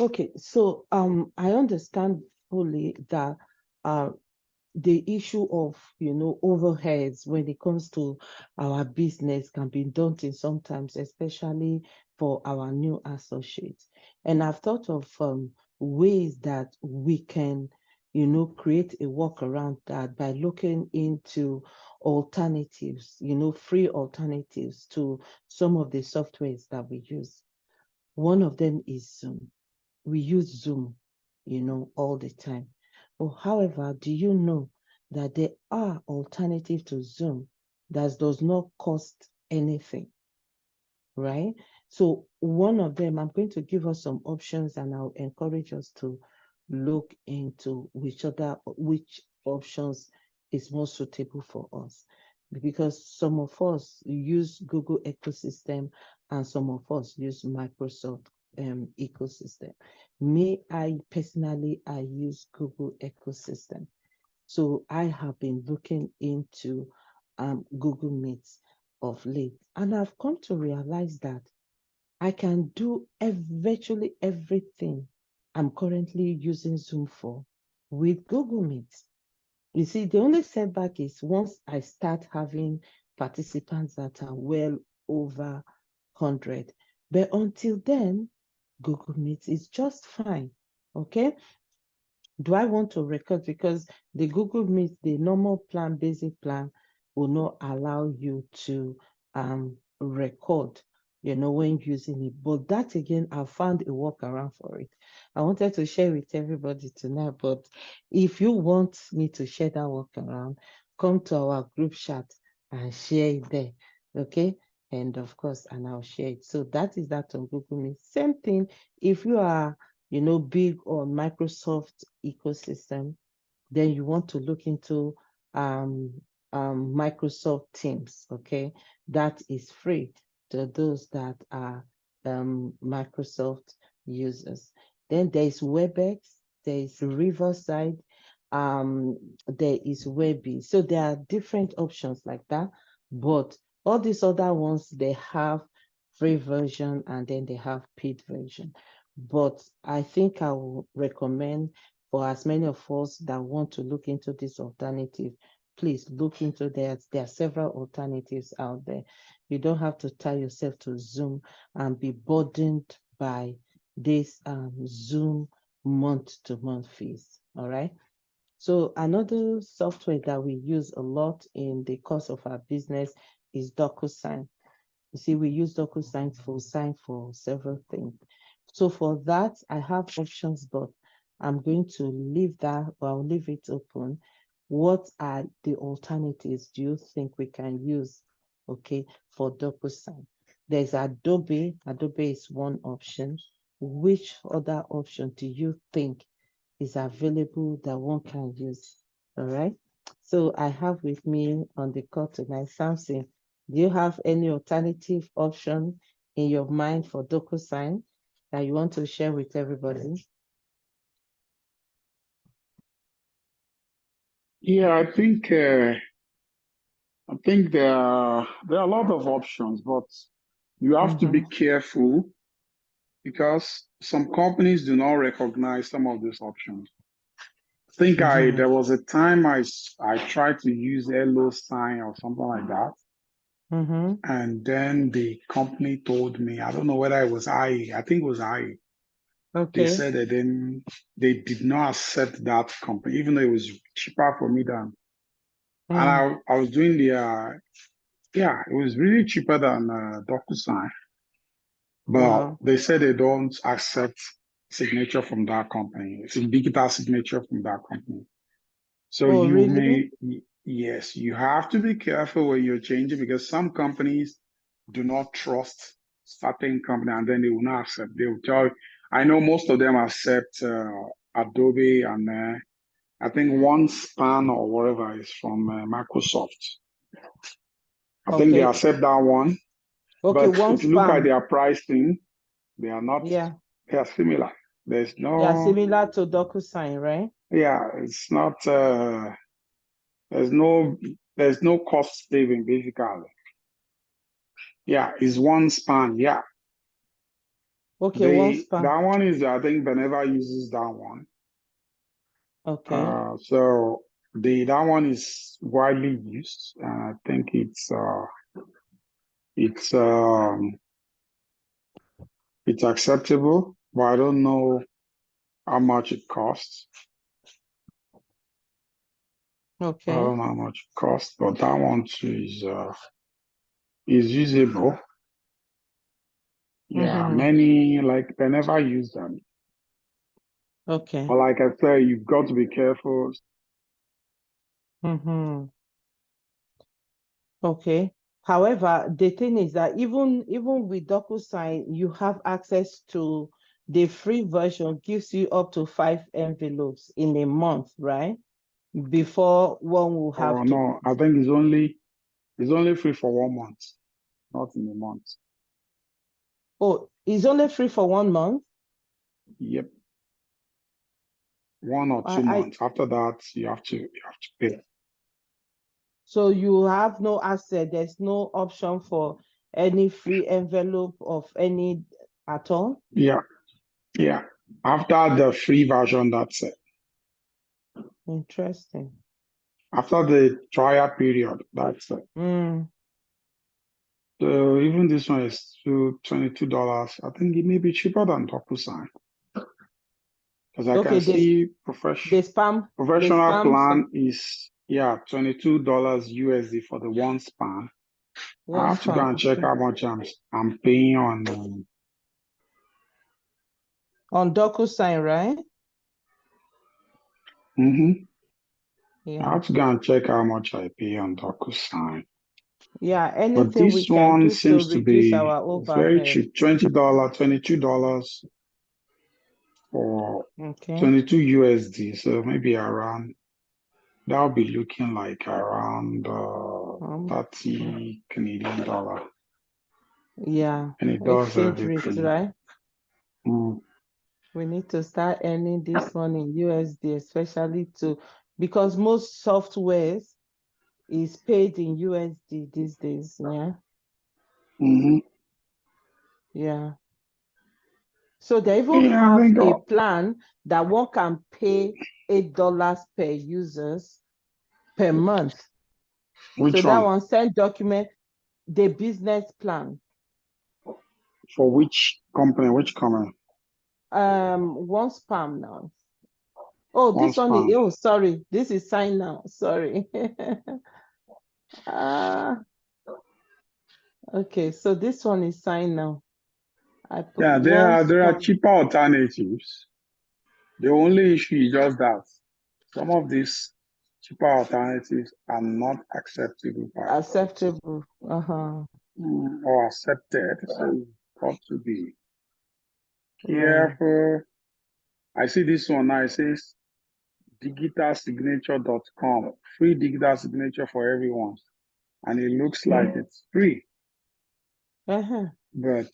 Okay, so I understand fully that uh the issue of overheads when it comes to our business can be daunting sometimes, especially for our new associates. And I've thought of ways that we can create a workaround that by looking into alternatives, free alternatives to some of the softwares that we use. One of them is Zoom. We use Zoom, all the time. But however, do you know that there are alternatives to Zoom that does not cost anything, right? So one of them, I'm going to give us some options and I'll encourage us to look into which options is more suitable for us. Because some of us use Google ecosystem and some of us use Microsoft ecosystem. Me, I personally, I use Google ecosystem. So I have been looking into Google Meets of late, and I've come to realize that I can do virtually everything I'm currently using Zoom for with Google Meets. You see, the only setback is once I start having participants that are well over 100. But until then, Google Meet is just fine. Okay. Do I want to record? Because the Google Meet, the normal plan, basic plan, will not allow you to record, when using it. But that again, I found a workaround for it. I wanted to share with everybody tonight, but if you want me to share that workaround, come to our group chat and share it there. Okay. And of course, and I'll share it. So that is that on Google Meet. Same thing if you are big on Microsoft ecosystem, then you want to look into Microsoft Teams, okay? That is free to those that are Microsoft users. Then there is WebEx, there is Riverside, there is Webby. So there are different options like that, but all these other ones, they have free version and then they have paid version. But I think I will recommend for as many of us that want to look into this alternative, please look into that. There are several alternatives out there. You don't have to tie yourself to Zoom and be burdened by this Zoom month-to-month fees. All right. So another software that we use a lot in the course of our business is DocuSign. You see, we use DocuSign for several things. So for that, I have options, but I'm going to leave that, or I'll leave it open. What are the alternatives do you think we can use, okay, for DocuSign? There's Adobe. Adobe is one option. Which other option do you think is available that one can use? All right. So I have with me on the call tonight, Samson. Do you have any alternative option in your mind for DocuSign that you want to share with everybody? Yeah, I think there are a lot of options, but you have to be careful because some companies do not recognize some of these options. I think there was a time I tried to use Hello Sign or something like that. And then the company told me, I don't know whether it was I think it was I. They Okay. said that then they did not accept that company, even though it was cheaper for me than. And I was doing the, yeah, it was really cheaper than DocuSign. But Wow. they said they don't accept signature from that company. It's a digital signature from that company. So Oh, you really? may, yes, you have to be careful when you're changing because some companies do not trust certain company and then they will not accept. They will tell you, I know most of them accept Adobe and I think OneSpan or whatever is from Microsoft. I think they Okay. accept that one. Okay, But one if you look at spam. their pricing, they are not, Yeah. they are similar. There's They are no, similar to DocuSign, right? yeah, it's not, there's no, there's no cost saving basically. Yeah, it's OneSpan. Yeah. Okay, one spam. That one is, I think Beneva uses that one. Okay. So that one is widely used, and I think it's it's acceptable, but I don't know how much it costs. I Okay. don't know how much it costs, but that one too is usable. Yeah, many like they never use them. Okay. But like I said, you've got to be careful. Okay. However, the thing is that even with DocuSign, you have access to the free version, gives you up to 5 envelopes in a month, right? Before one will have Oh to. no, I think it's only free for 1 month, not in a month. Oh, it's only free for 1 month? Yep. 1 or 2 I months. After that, you have to pay. So you have no asset. There's no option for any free envelope of any at all? Yeah, yeah. After the free version, that's it. Interesting. After the trial period, that's it. So even this one is $22. I think it may be cheaper than DocuSign. Because I can Okay, see the professional spam plan is $22 USD for the one span. I one have to go spam. and check Okay. how much I'm paying on. On DocuSign, right? I Yeah. have to go and check how much I pay on DocuSign. Yeah, But anything we this can one do to seems to reduce be our it's very overhead. cheap. $20, $22 for Okay. 22 USD. So maybe around that'll be looking like around Um, 30 Canadian dollar. yeah. And it does Exchange rates, everything. right? Mm. We need to start earning this one in USD, especially because most softwares is paid in USD these days. Yeah. Mm-hmm. Yeah. So they even Yeah, I have think a plan that one can pay $8 per users per month. So which that one? one send document the business plan. For which company? Which company? One spam now. Oh, One this one is, span. oh, sorry. This is sign now. Sorry. Okay, so this one is sign now. I put Yeah, one there are spam. cheaper alternatives. The only issue is just that some of these cheaper alternatives are not acceptable by authorities Acceptable. Uh-huh. or accepted. So you've got to be Right. careful. I see this one now. It says digitalsignature.com, free digital signature for everyone. And it looks like it's free. Uh-huh. But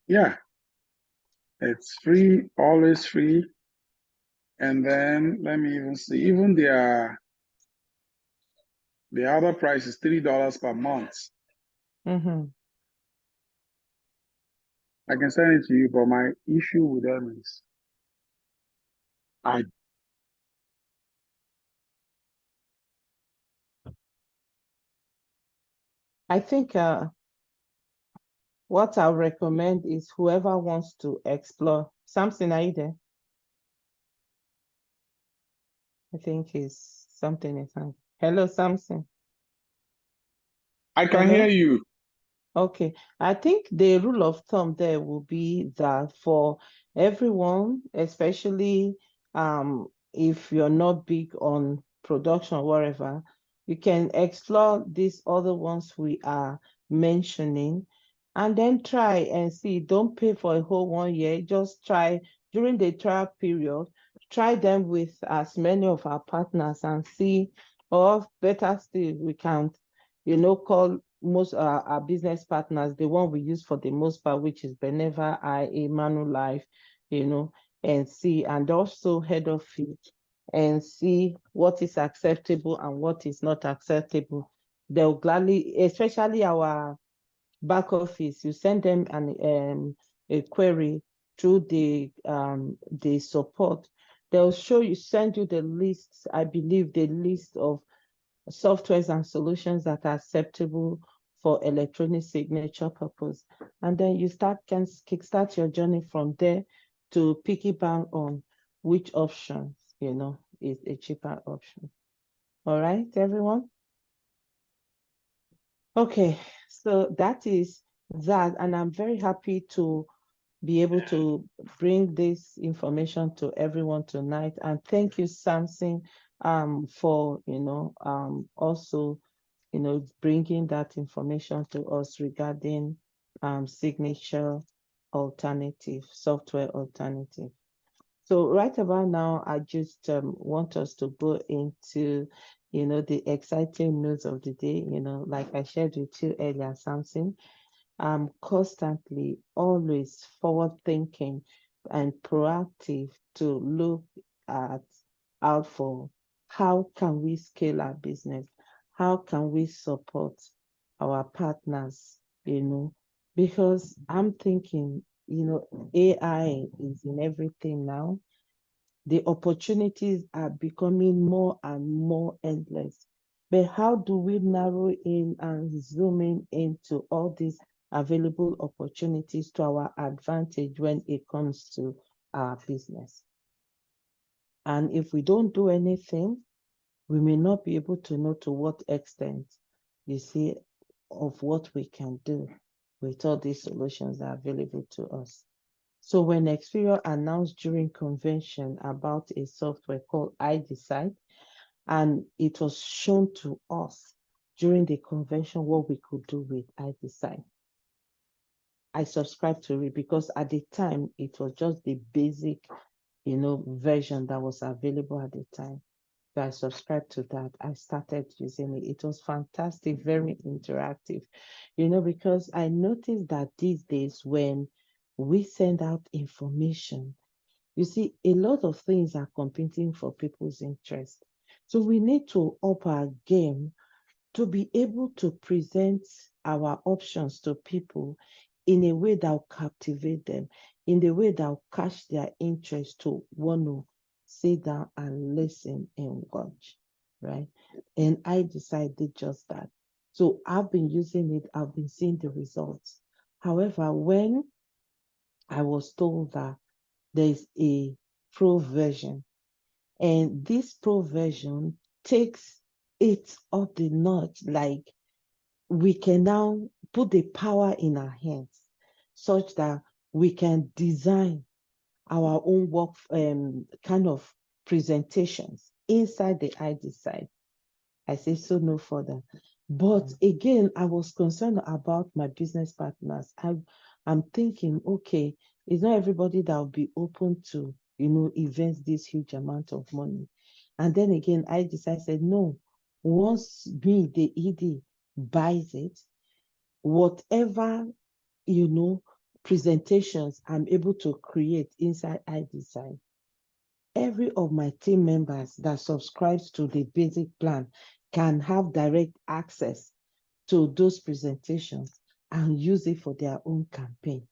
yeah, it's free, always free. And then let me even see, even the other price is $3 per month. Mm-hmm. I can send it to you, but my issue with them is I I think what I'll recommend is whoever wants to explore. Something are you there? I think is something is on. Hello, Samson. can hear Hello? you. Okay. I think the rule of thumb there will be that for everyone, especially if you're not big on production or whatever, you can explore these other ones we are mentioning and then try and see. Don't pay for a whole 1 year. Just try during the trial period, try them with as many of our partners and see, or better still, we can, call most our business partners, the one we use for the most part, which is Beneva, IA, Manulife, and see, and also head of it and see what is acceptable and what is not acceptable. They'll gladly, especially our back office, you send them a query through the support, they'll send you the list, I believe the list of softwares and solutions that are acceptable for electronic signature purpose. And then you can kickstart your journey from there to piggyback on which option, is a cheaper option. All right, everyone? Okay, so that is that, and I'm very happy to be able to bring this information to everyone tonight. And thank you, Samson, for also bringing that information to us regarding signature alternative, software alternative. So right about now, I just want us to go into, the exciting news of the day. Like I shared with you earlier, Samson, I'm constantly always forward thinking and proactive to look out for how can we scale our business? How can we support our partners? Because I'm thinking, AI is in everything now. The opportunities are becoming more and more endless. But how do we narrow in and zoom in into all these available opportunities to our advantage when it comes to our business? And if we don't do anything, we may not be able to know to what extent, of what we can do with all these solutions that are available to us. So when Experior announced during convention about a software called Idecide, and it was shown to us during the convention what we could do with Idecide, I subscribed to it because at the time it was just the basic, version that was available at the time. So I subscribed to that. I started using it. It was fantastic, very interactive, because I noticed that these days when we send out information, you see, a lot of things are competing for people's interest. So we need to up our game to be able to present our options to people in a way that will captivate them, in a way that will catch their interest to want to sit down and listen and watch, right? And Idecide just that. So I've been using it, I've been seeing the results. However, when I was told that there's a pro version, and this pro version takes it up the notch, like we can now put the power in our hands such that we can design our own work kind of presentations inside the Idecide. I say so no further. But again, I was concerned about my business partners. I'm thinking, okay, it's not everybody that will be open to, invest this huge amount of money. And then again, I said, no, once me, the ED, buys it, whatever, presentations I'm able to create inside Idecide, every of my team members that subscribes to the basic plan can have direct access to those presentations and use it for their own campaign.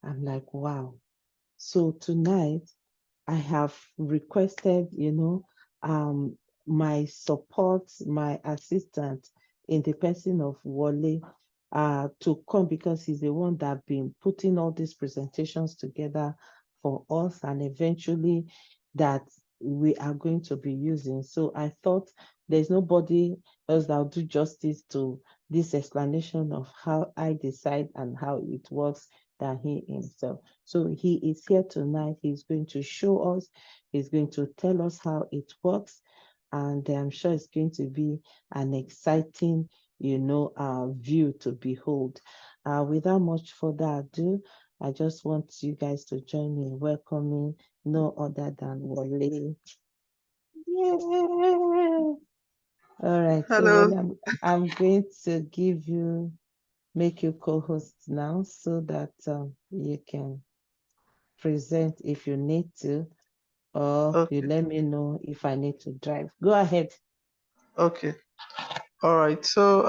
I'm like, wow. So tonight I have requested, my support, my assistant in the person of Wale, to come because he's the one that been putting all these presentations together for us and eventually that we are going to be using. So I thought there's nobody else that will do justice to this explanation of how Idecide and how it works than he himself. So he is here tonight. He's going to show us, he's going to tell us how it works. And I'm sure it's going to be an exciting, view to behold. Without much further ado, I just want you guys to join me in welcoming no other than Wale. Yeah. All right. Hello. So I'm going to make you co-host now so that you can present if you need to, or you Okay. let me know if I need to drive. Go ahead. Okay. All right. So,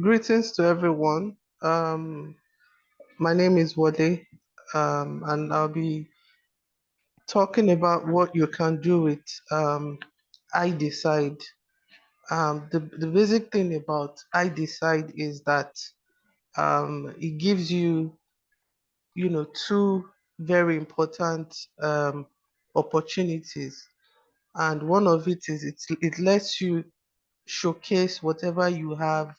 greetings to everyone. My name is Wade, and I'll be talking about what you can do with Idecide. The basic thing about Idecide is that it gives you, two very important opportunities, and one of it is it lets you showcase whatever you have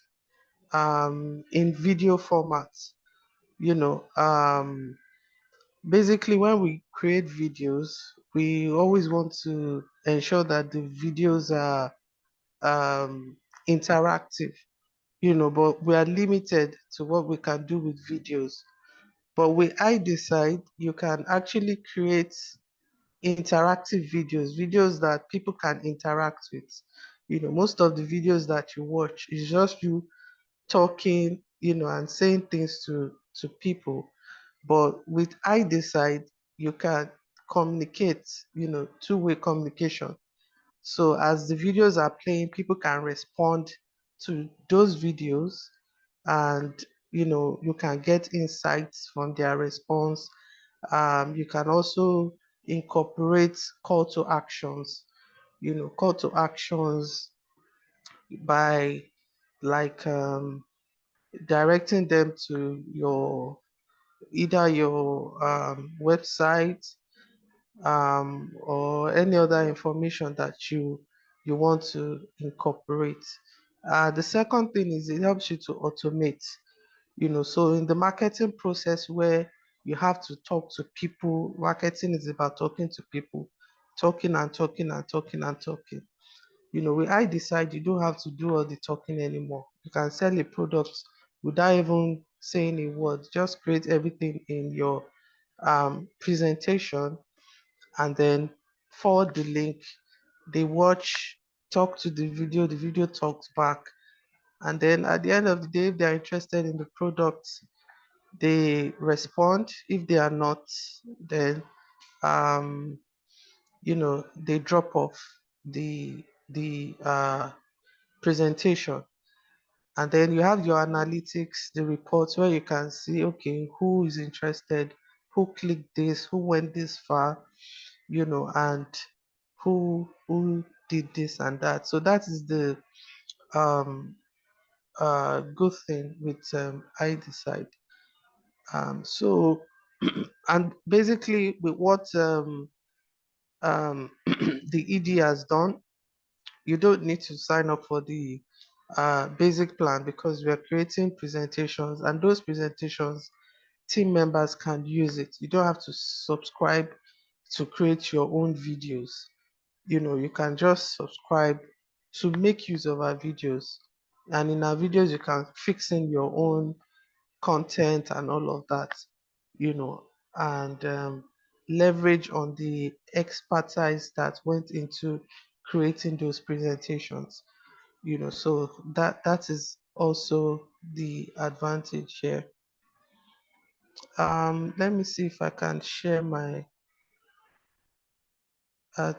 in video format. You know, basically, when we create videos, we always want to ensure that the videos are um, interactive, but we are limited to what we can do with videos. But with iDecide, you can actually create interactive videos that people can interact with. Most of the videos that you watch is just you talking, and saying things to people. But with iDecide, you can communicate, two-way communication. So as the videos are playing, people can respond to those videos, and you can get insights from their response. You can also incorporate call to actions, call to actions by like directing them to either your website, or any other information that you want to incorporate. The second thing is it helps you to automate. So in the marketing process where you have to talk to people, marketing is about talking to people, talking and talking and talking and talking. With I decide you don't have to do all the talking anymore. You can sell a product without even saying a word. Just create everything in your presentation, and then forward the link. They watch, talk to the video talks back. And then at the end of the day, if they're interested in the product, they respond. If they are not, then they drop off the presentation. And then you have your analytics, the reports where you can see, okay, who is interested, who clicked this, who went this far, and who did this and that. So that is the um good thing with iDecide. So and basically with what the ED has done, you don't need to sign up for the basic plan, because we are creating presentations, and those presentations team members can use it. You don't have to subscribe to create your own videos. You can just subscribe to make use of our videos, and in our videos you can fix in your own content and all of that, you know and leverage on the expertise that went into creating those presentations. So that is also the advantage here. Let me see if I can share my uh,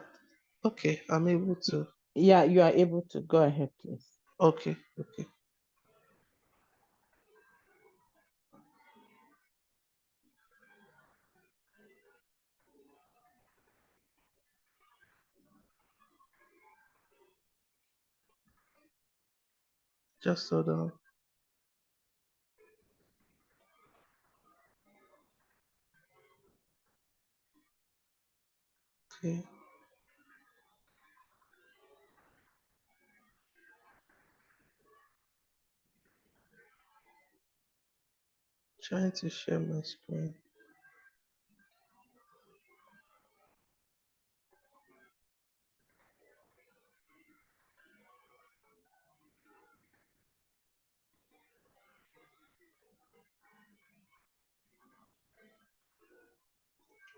okay, I'm able to. Yeah, you are able to go ahead, please. Okay, okay. Just hold on. Okay, trying to share my screen.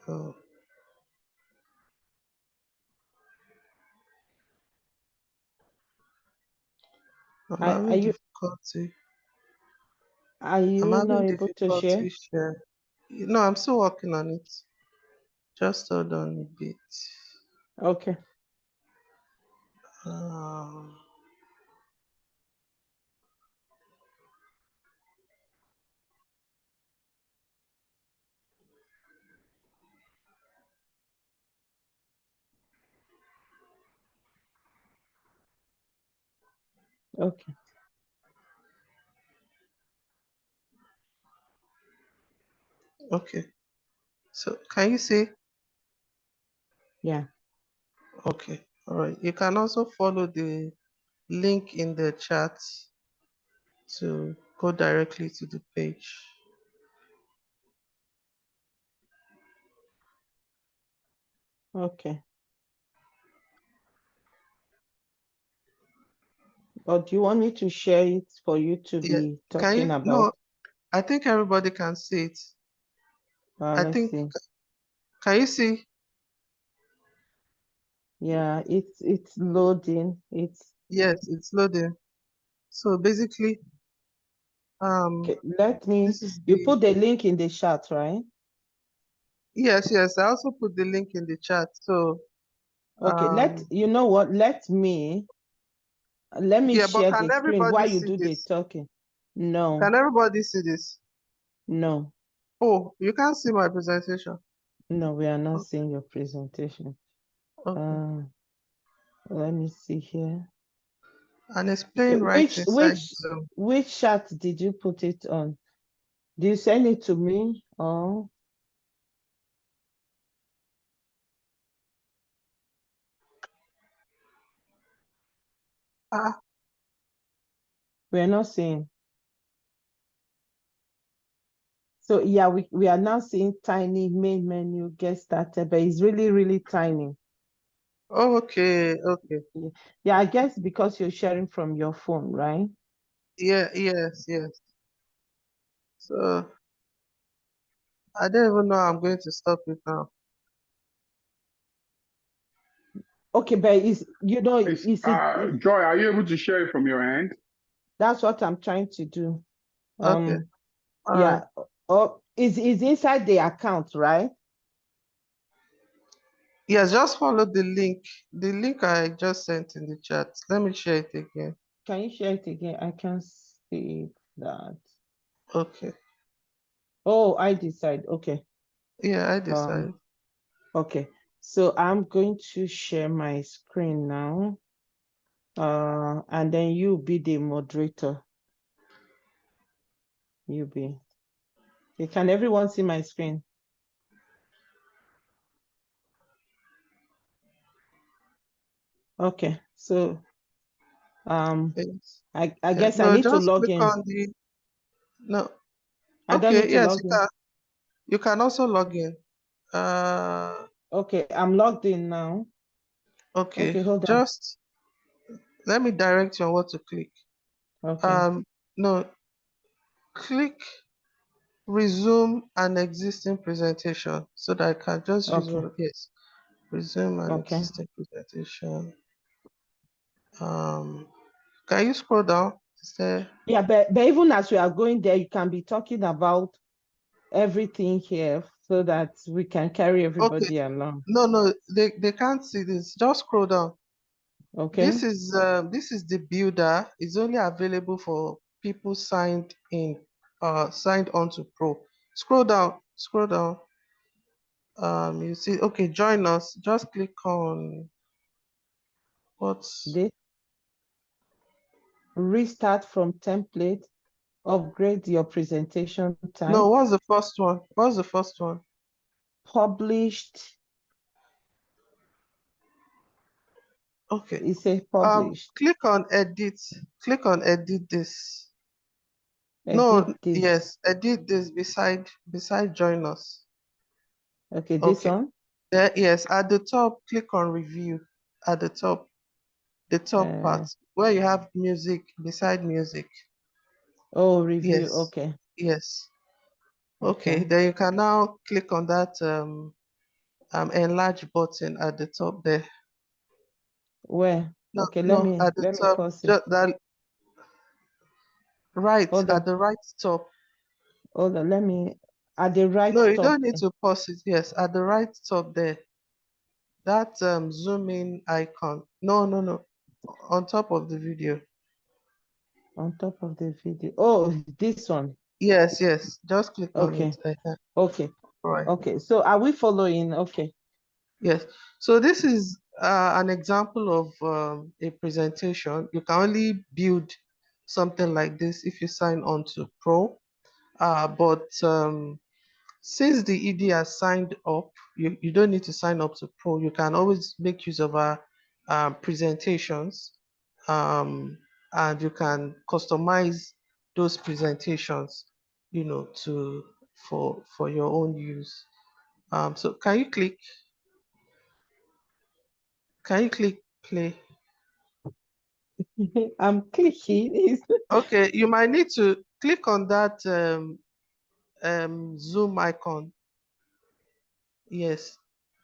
Oh, I'm Are, are having you difficulty. are I'm you not having able to share? difficulty share. No, I'm still working on it. Just hold on a bit. Okay. Um, Okay. Okay. So can you see? Yeah. Okay. All right. You can also follow the link in the chat to go directly to the page. Okay. Or do you want me to share it for you to Yeah. be Can talking you? about? No, I think everybody can see it. I Let's think, see. can you see? Yeah, it's loading. It's Yes, it's loading. So basically, okay. Let me. this is You the, put the link in the chat, right? yes. I also put the link in the chat. So, Okay. You know what? Let me yeah, but share can the screen everybody while you see do the this? talking. No, Can everybody see this? no, Oh, you can't see my presentation. no. We are not Okay. seeing your presentation. Okay. Let me see here. And it's Okay, playing right inside Zoom. which chat did you put it on? Do you send it to me or Ah, we are not seeing? So yeah, we are now seeing tiny main menu, get started, but it's really, really tiny. okay. Okay. Yeah, I guess because you're sharing from your phone, right? Yeah, yes. So I don't even know how I'm going to stop it now. Okay, but It's, it Joy, are you able to share it from your end? that's what I'm trying to do. Okay. All right. Yeah. Oh, is inside the account, right? Yes, just follow the link. The link I just sent in the chat. Let me share it again. Can you share it again? I can see that. Okay. Oh, I decide. Okay. Yeah, I decided. Okay. So I'm going to share my screen now. And then you be the moderator. You be. Okay, can everyone see my screen? Okay. So Yes. I Yeah. guess I No, need to just log click in. on the no. I don't need Okay, to yes, log you in. can. You can also log in. Uh Okay, I'm logged in now. okay. Okay, hold on. Just let me direct you on what to click. Okay. No, click resume an existing presentation so that I can just use Okay. one. Yes. Resume an Okay. existing presentation. Um can you scroll down? Is there Yeah, but even as we are going there, you can be talking about everything here so that we can carry okay. everybody along. No, they can't see this. Just scroll down. Okay. This is the builder. It's only available for people signed on to Pro. Scroll down. You see, okay, join us. Just click on what's This restart from template, upgrade your presentation no, type, what's the first one? What's the first one? published. Okay. It says published. Click on edit. Click on edit this. Edit No, this. yes, edit this beside join us. Okay, this Okay. one. There, yes, at the top, click on review. At the top, the top Uh, part where you have music beside music. oh, review. Yes, Okay. yes. Okay, Okay. then you can now click on that enlarge button at the top there. Where? No, Okay, no, at the let me top, pause it. just that right Hold at on. the right top. Hold on. Let me at the right No, you top. don't need to pause it. Yes, at the right top there. That zoom in icon. No. On top of the video. On top of the video. Oh, this one. Yes. Just click on it. Okay. Okay. All right. Okay. So are we following? Okay. Yes. So this is an example of a presentation. You can only build something like this if you sign on to Pro. But since the ED has signed up, you don't need to sign up to Pro. You can always make use of our presentations, and you can customize those presentations, for your own use. So can you click play? I'm clicking. Okay, you might need to click on that Zoom icon. Yes,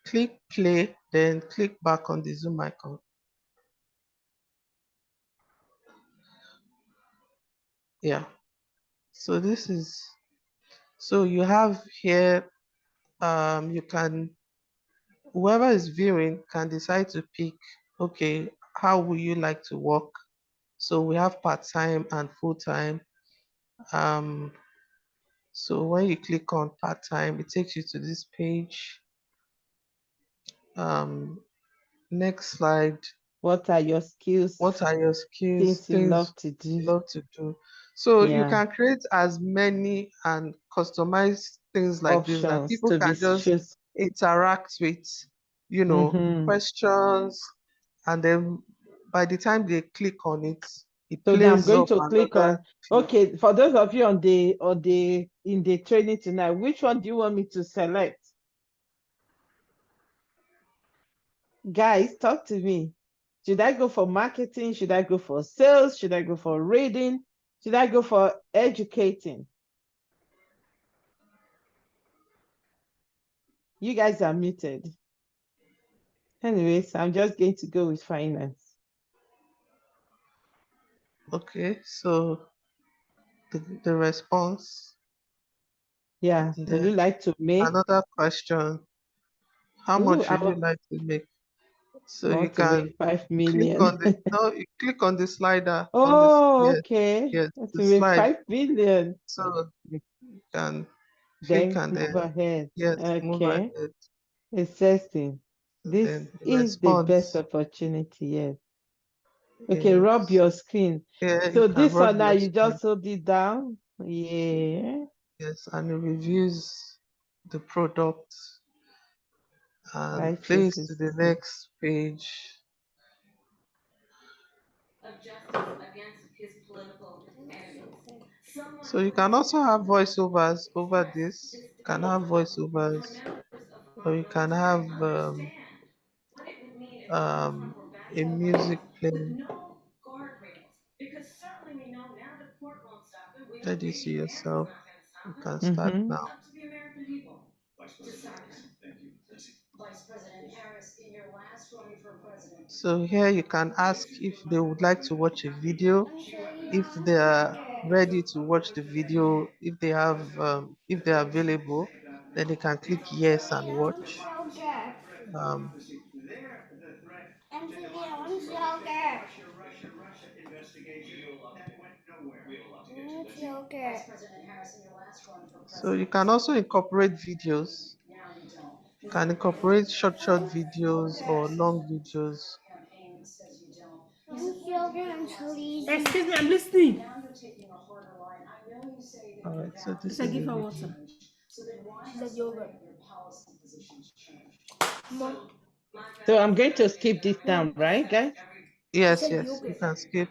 click play, then click back on the Zoom icon. Yeah. So you have here, whoever is viewing can decide to pick, okay, how will you like to work? So we have part-time and full-time. So when you click on part-time, it takes you to this page. Next slide. What are your skills? What are your skills, Things you love to you do? love to do? So you Yeah. can create as many and customize things like this that Options people to be can just choose. interact with, questions, and then by the time they click on it, it So now I'm plays going up to click another on, clip. okay, for those of you in the training tonight, which one do you want me to select? Guys, talk to me. Should I go for marketing? Should I go for sales? Should I go for reading? Should I go for educating? You guys are muted. Anyways, I'm just going to go with finance. Okay, so the response. Yeah. Would you like to make? Another question. How much would you like to make? So I you want to make can 5 click million. on you click on the slider on this. Oh, Yes, okay. yes, Want the to make slide. 5 billion. So you can click Then and move then ahead. move Okay. ahead. Assessing. This Then the is the best response. opportunity. Yes. Okay, rub Yes. your screen. Here you So can this rub one now, your you screen. just hold it down. Yeah. Yes, and it reviews the product and Right plays to choices. the next page. So you can also have voiceovers over this. You can have voiceovers, or you can have a music playing. Let you see yourself. You can start Mm-hmm. now. So here you can ask if they would like to watch a video, if they are ready to watch the video, if they have, if they are available, then they can click yes and watch. Um, so you can also incorporate videos. You can incorporate short videos or long videos. Excuse me, I'm listening. All right, so this Should I is give the her video. water? She said yogurt. Mom, So I'm going to skip this down, right, guys? Yes, said yes, you yogurt. can skip.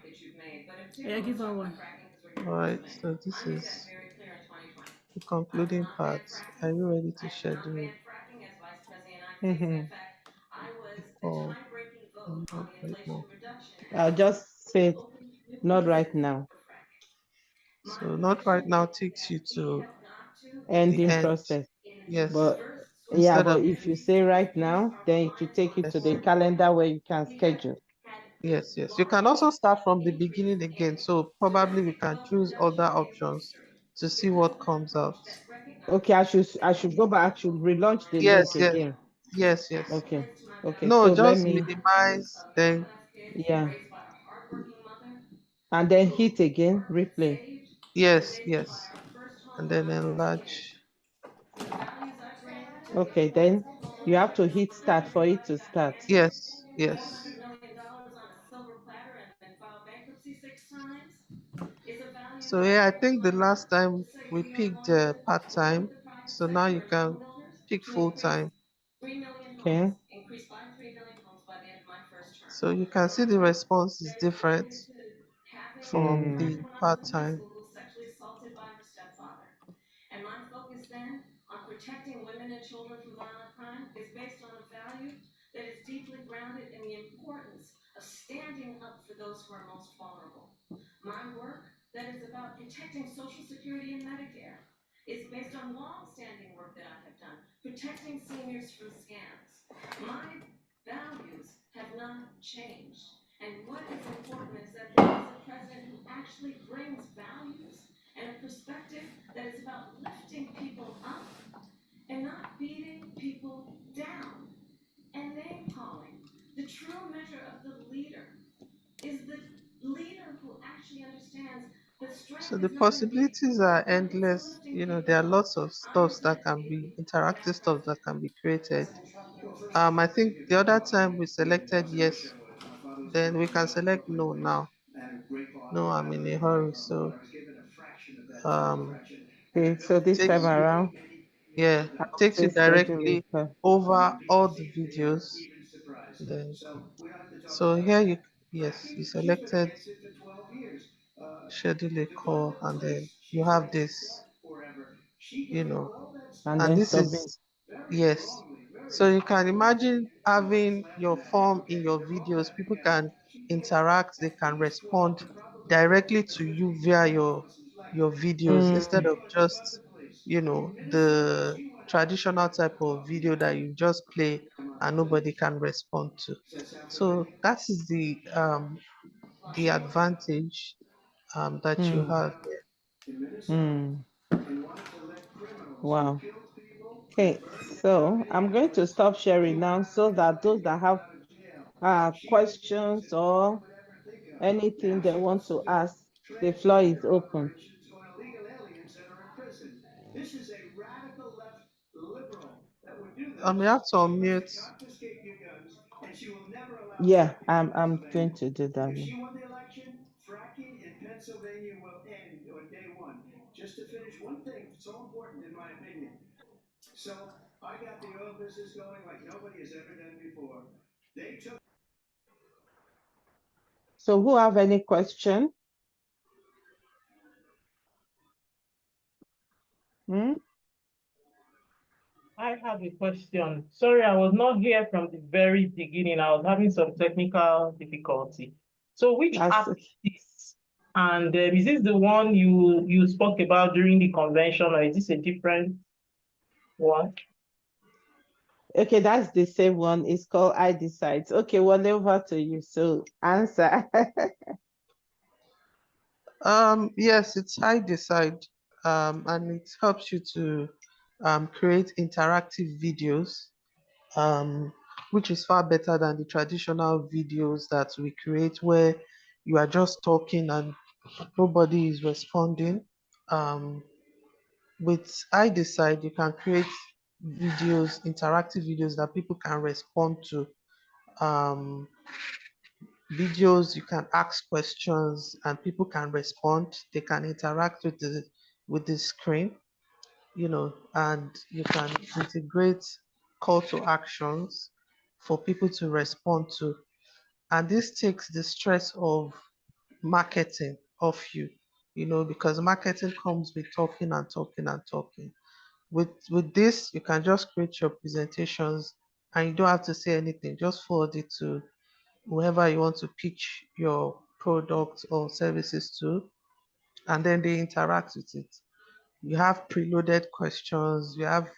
Yeah, give her one. All right, so this is the concluding part. Are you ready to schedule Mm-hmm. or not right now? I'll just say not right now. So not right now takes you to the Ending end. process. Yes, But yeah, instead but of if you say right now, then it will take you yes, to the calendar where you can schedule. yes, yes. You can also start from the beginning again. So probably we can choose other options to see what comes out. Okay, I should go back, I should relaunch the Yes, link yes, again. yes, yes. Okay. Okay, No, so let just me, minimize, then yeah. And then hit again, replay. yes, yes, and then enlarge. Okay, then you have to hit start for it to start. Yes, Yes. So yeah, I think the last time we picked part-time, so now you can pick full-time. Okay. So you can see the response is different from Mm. the part-time. And my focus then on protecting women and children from violent crime is based on a value that is deeply grounded in the importance of standing up for those who are most vulnerable. My work that is about protecting Social Security and Medicare is based on long-standing work that I have done, protecting seniors from scams. My values have not changed. And what is important is that there is a president who actually brings values and a perspective that is about lifting people up and not beating people down and name calling. The true measure of the leader is the leader who actually understands that strength So the is not in being possibilities are but it's endless. lifting You know, people there are up. lots of I stuff that represent can be interactive past stuff that presidents. can be created. I think the other time we selected yes, then we can select no now. No, I'm in a hurry, so Okay, so it this time takes you, around, yeah, I it would takes you say schedule directly later. over all the videos. Then so here you, yes, you selected schedule a call, and then you have this, you know, And and then this submit. is, yes. So you can imagine having your form in your videos. People can interact, they can respond directly to you via your videos instead Mm. of just, you know, the traditional type of video that you just play and nobody can respond to. So that is the advantage that you Mm. have. Mm. Wow. Okay, so I'm going to stop sharing now so that those that have questions or anything they want to ask, the floor is open. You have to unmute. Yeah, I'm going to do that now. She won the election, fracking in Pennsylvania will end on day one. Just to finish one thing so important in my opinion. So I got the oil business going like nobody has ever done before. They took. So who have any question? Hmm? I have a question. Sorry, I was not here from the very beginning. I was having some technical difficulty. So which That's app is this? And is this the one you spoke about during the convention, or is this a different one? okay, that's the same one. It's called Idecide. Okay, well, over to you. So answer. Yes, it's Idecide, and it helps you to create interactive videos, which is far better than the traditional videos that we create where you are just talking and nobody is responding. Um, with Idecide, you can create videos, interactive videos that people can respond to. Um, Videos you can ask questions and people can respond, they can interact with the screen, you know, and you can integrate call to actions for people to respond to, and this takes the stress of marketing off you, you know, because marketing comes with talking and talking and talking. With this you can just create your presentations and you don't have to say anything, just forward it to whoever you want to pitch your products or services to, and then they interact with it. You have preloaded questions, you have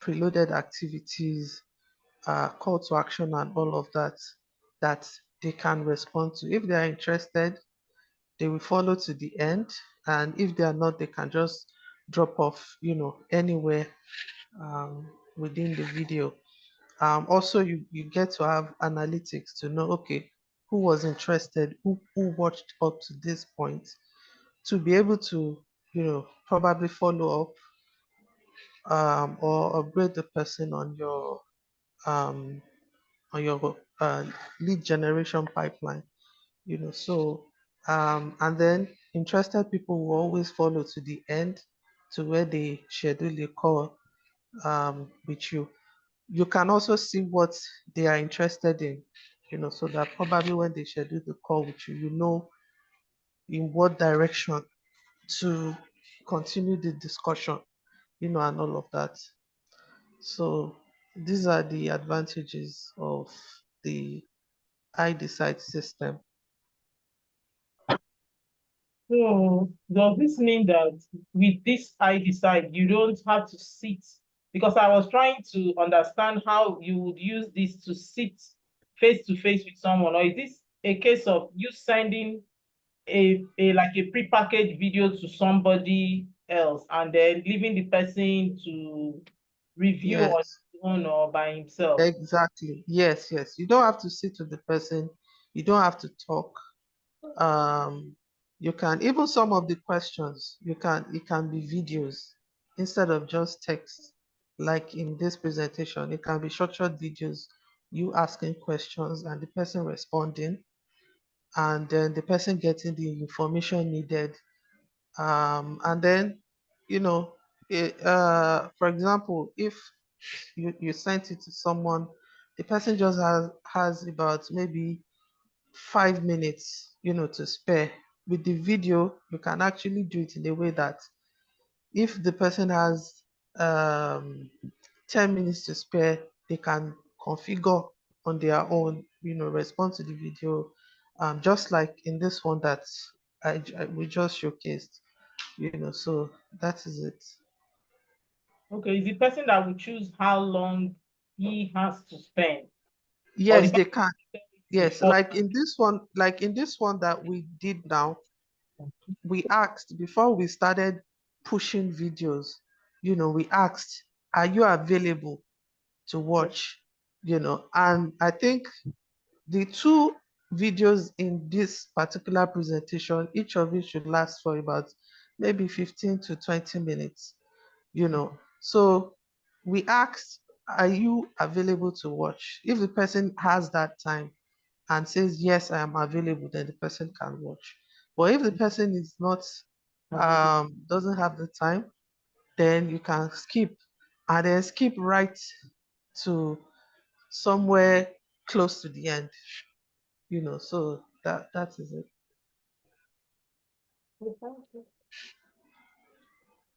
preloaded activities, call to action, and all of that that they can respond to. If they are interested, they will follow to the end, and if they are not, they can just drop off, you know, anywhere within the video. Also, you get to have analytics to know, okay, who was interested, who watched up to this point, to be able to, you know, probably follow up or upgrade the person on your um, on your lead generation pipeline. So and then interested people will always follow to the end, to where they schedule a call with you. You can also see what they are interested in, so that probably when they schedule the call with you, in what direction to continue the discussion, and all of that. So these are the advantages of the Idecide system. So does this mean that with this Idecide, you don't have to sit? Because I was trying to understand how you would use this to sit face to face with someone, or is this a case of you sending a like a prepackaged video to somebody else and then leaving the person to review on Yes, his own or by himself? exactly. Yes, yes. You don't have to sit with the person. You don't have to talk. Um, you can even some of the questions it can be videos instead of just text. Like in this presentation, it can be short videos, you asking questions and the person responding, and then the person getting the information needed. And then, for example, if you sent it to someone, the person just has about maybe 5 minutes, to spare. With the video, you can actually do it in a way that if the person has 10 minutes to spare, they can configure on their own, respond to the video, just like in this one that we just showcased, so that is it. Okay, is the person that will choose how long he has to spend, or the Yes, person they can. Yes, before? like in this one that we did now, we asked before we started pushing videos, we asked, are you available to watch? And I think the two videos in this particular presentation, each of it should last for about maybe 15 to 20 minutes, So we asked, are you available to watch? If the person has that time and says, yes, I am available, then the person can watch. But if the person is not, doesn't have the time, then you can skip, and then skip right to somewhere close to the end, so that is it.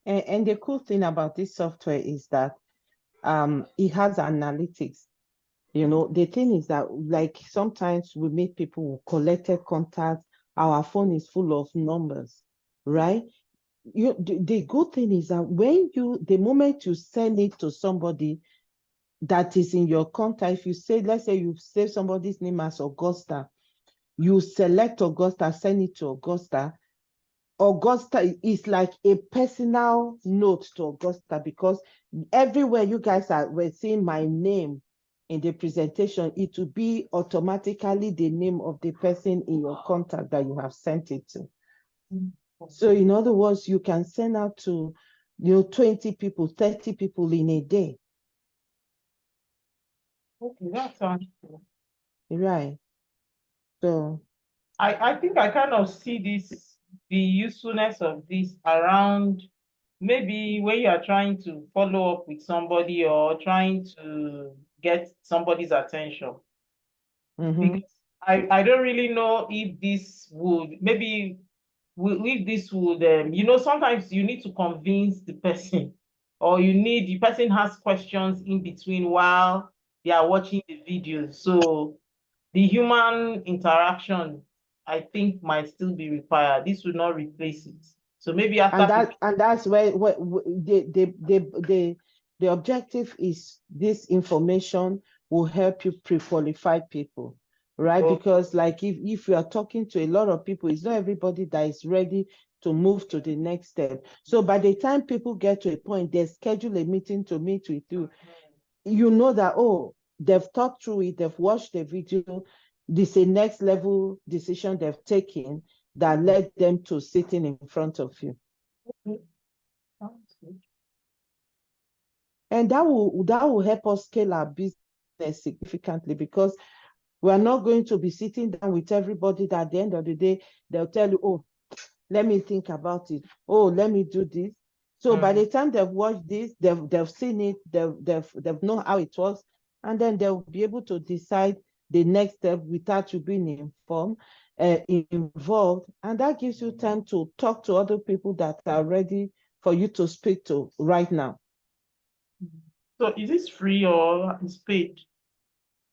And the cool thing about this software is that it has analytics. The thing is that, like, sometimes we meet people who collected contacts, our phone is full of numbers, right? The good thing is that the moment you send it to somebody that is in your contact, if you say, let's say you save somebody's name as Augusta, you select Augusta, send it to Augusta. Augusta is like a personal note to Augusta, because everywhere you guys were seeing my name in the presentation, it will be automatically the name of the person in your contact that you have sent it to. So in other words, you can send out to 20 people, 30 people in a day. Okay, that sounds cool. Right. So I think I kind of see the usefulness of this around maybe when you are trying to follow up with somebody or trying to get somebody's attention. Because I don't really know if this would maybe if this would sometimes you need to convince the person, or the person has questions in between while they are watching the video. So the human interaction, I think, might still be required. This will not replace it. So maybe after that's where the objective is, this information will help you pre-qualify people, right? Because like if you are talking to a lot of people, it's not everybody that is ready to move to the next step. So by the time people get to a point, they schedule a meeting to meet with you, you know that, oh, they've thought through it, they've watched the video, this is a next level decision they've taken that led them to sitting in front of you. And that will help us scale our business significantly, because we are not going to be sitting down with everybody that at the end of the day, they'll tell you, oh, let me think about it. Oh, let me do this. So by the time they've watched this, they've seen it, they've known how it works, and then they'll be able to decide the next step without you being involved. And that gives you time to talk to other people that are ready for you to speak to right now. So is this free or is paid?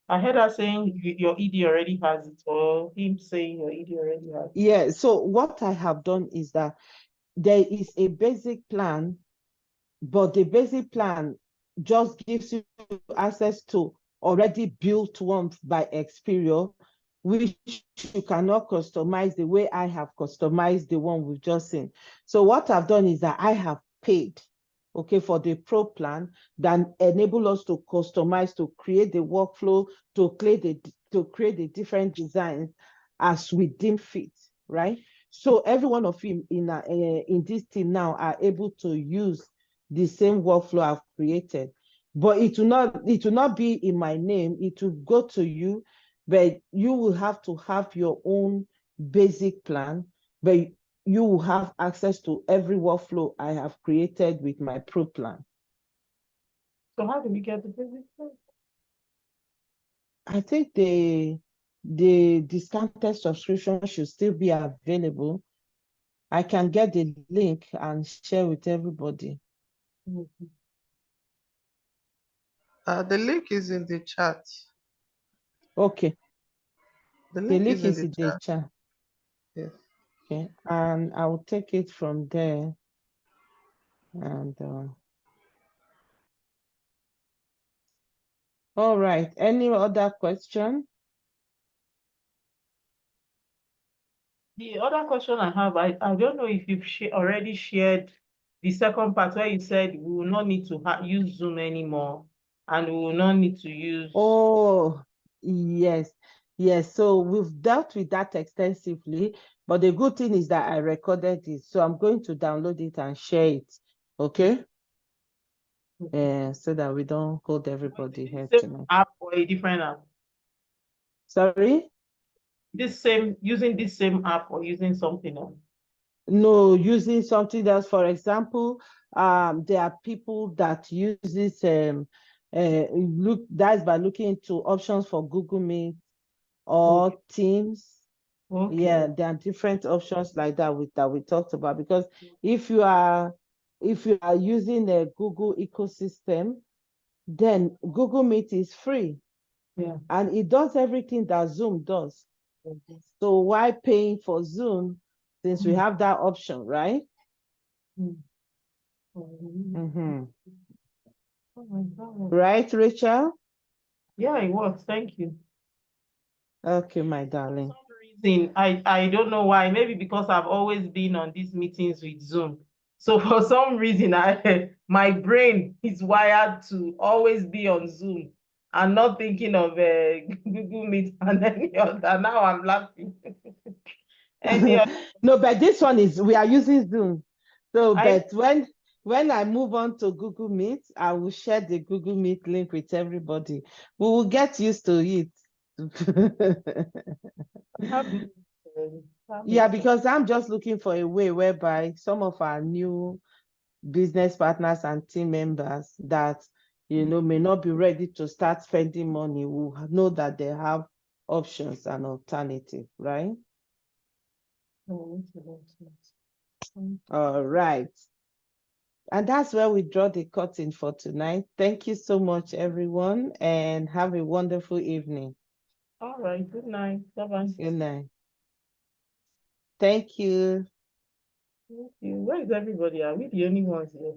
I heard her saying your ED already has it, or him saying your ED already has it. Yeah, so what I have done is that there is a basic plan, but the basic plan just gives you access to already built ones by Experior, which you cannot customize the way I have customized the one we've just seen. So what I've done is that I have paid, okay, for the pro plan that enable us to customize, to create the workflow, to create the different designs as we deem fit, right? So every one of you in this team now are able to use the same workflow I've created, but it will not be in my name. It will go to you, but you will have to have your own basic plan, but you will have access to every workflow I have created with my pro plan. So how do we get the basic plan? I think the discounted subscription should still be available. I can get the link and share with everybody. The link is in the chat. Okay. The The link link is in is the in the chat. chat. Yes. Okay, and I will take it from there. And all right, any other question? The other question I have, I don't know if you've already shared the second part where you said we will not need to use Zoom anymore, and we will not need to use. Oh, yes. Yes, so we've dealt with that extensively, but the good thing is that I recorded it, so I'm going to download it and share it, okay? So that we don't hold everybody here Same tonight. app or a different app? Sorry? Using this same app or using something else? No, using something else. For example, there are people that use this that's by looking into options for Google Meet or Teams. Okay. Yeah, there are different options like that we talked about, because if you are using a Google ecosystem, then Google Meet is free. Yeah. And it does everything that Zoom does. So why paying for Zoom since we have that option, right? Right, Rachel? Yeah, it works. Thank you. Okay, my darling. For some reason, I don't know why. Maybe because I've always been on these meetings with Zoom. So for some reason, my brain is wired to always be on Zoom and not thinking of Google Meet and any other. Now I'm laughing. No, but this one we are using Zoom. So, I- but when I move on to Google Meet, I will share the Google Meet link with everybody. We will get used to it. Yeah, because I'm just looking for a way whereby some of our new business partners and team members that may not be ready to start spending money will know that they have options and alternatives, right? All right. And that's where we draw the curtain for tonight. Thank you so much, everyone, and have a wonderful evening. All right. Good night. Bye-bye. Good night. Thank you. Thank you. Where is everybody? Are we the only ones here?